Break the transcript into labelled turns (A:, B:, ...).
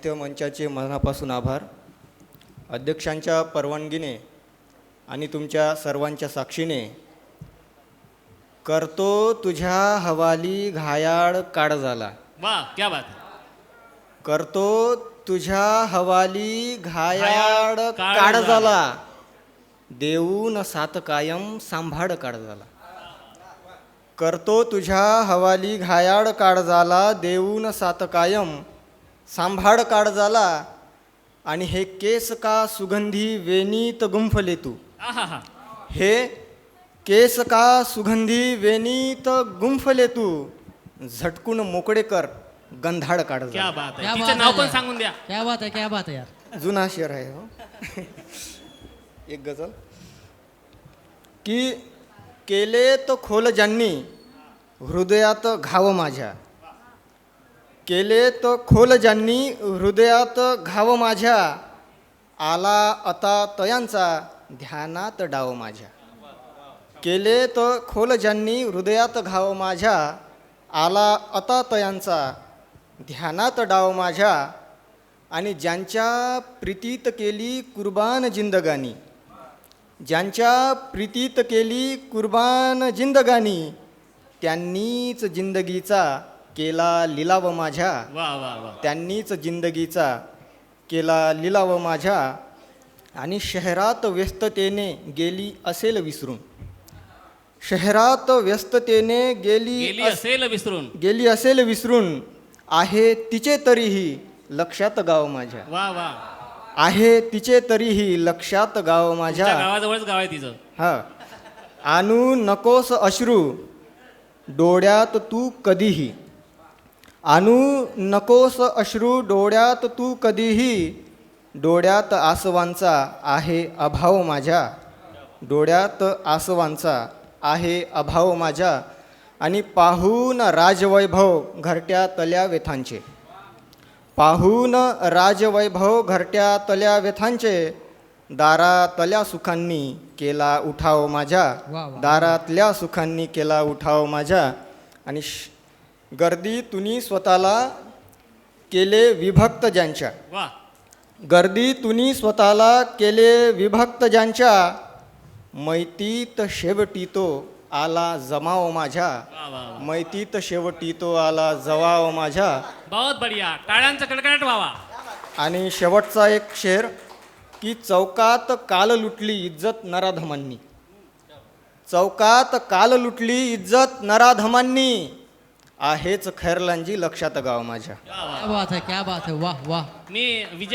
A: साहित्य मंचाचे मनापासून आभार. अध्यक्षांच्या परवानगीने आणि तुमच्या सर्वांच्या साक्षीने करतो तुझ्या हवाली घायाळ काळजाला.
B: वाह क्या बात है.
A: करतो तुझ्या हवाली घायाळ
B: काळजाला.
A: काळजाला, देऊन सात कायम सांभाळ काळजाला. करतो तुझ्या हवाली घायाळ काळजाला, देऊन सात कायम सांभाळ काळजाला. आणि हे केस का सुगंधी वेणीत गुंफले तू.
B: आहा.
A: हे केस का सुगंधी वेणीत गुंफले तू, झटकून मोकळे कर गंधाळ
B: क्या
A: काळजाला.
B: बात
C: क्या
B: आहे.
C: बात
B: तिचं नाव
C: आहे
B: पण
C: यार.
B: सांगून द्या.
C: क्या बात है यार.
A: जुना शेर आहे हो. एक गझल की केलेत खोल ज्यांनी हृदयात घाव माझ्या. केलेत खोल ज्यांनी हृदयात घाव माझ्या, आला आता तयांचा ध्यानात डाव माझ्या. केलेत खोल ज्यांनी हृदयात घाव माझ्या, आला आता तयांचा ध्यानात डाव माझ्या. आणि ज्यांच्या प्रीतीत केली कुर्बान जिंदगानी, ज्यांच्या प्रीतीत केली कुर्बान जिंदगानी, त्यांनीच जिंदगीचा केला लिलाव माझ्या.
B: वा वा वा.
A: त्यांनीच जिंदगीचा केला लिलाव माझ्या. आणि शहरात व्यस्ततेने गेली असेल विसरून. शहरात व्यस्ततेने
B: गेली असेल विसरून.
A: गेली असेल विसरून, आहे तिचे तरीही लक्षात गाव माझ्या.
B: वा वा.
A: आहे तिचे तरीही लक्षात गाव माझ्या.
B: तुमच्या गावाजवळच गाव आहे तिचं.
A: हा. आणू नकोस अश्रू डोळ्यात तू कधीही. आणू नकोस अश्रू डोळ्यात तू कधीही, डोळ्यात आसवांचा आहे अभाव माझ्या. डोळ्यात आसवांचा आहे अभाव माझ्या. आणि पाहून राजवैभव घरट्या तल्या व्यथांचे. पाहून राजवैभव घरट्या तल्या व्यथांचे, दारातल्या सुखांनी केला उठाव माझ्या.
C: वा वा.
A: दारातल्या सुखांनी केला उठाव माझ्या. आणि गर्दी तुनी स्वतःला केले विभक्त ज्यांच्या.
B: वा.
A: गर्दी तुनी स्वतःला केले विभक्त ज्यांच्या, मैतीत शेवटी तो आला जमाव माझ्या.
B: वा वा वा.
A: मैतीत शेवटी तो आला जमाव माझ्या.
B: बहुत बढिया. टाळ्यांचा कडकडाट व्हावा.
A: आणि शेवटचा एक शेर की चौकात काल लुटली इज्जत नराधमांनी. चौकात काल लुटली इज्जत नराधमांनी, आहेच खैरलांजी लक्षात गाव माझ्या.
B: वा वा.
C: क्या बात है वाह वाह.
B: मी विजय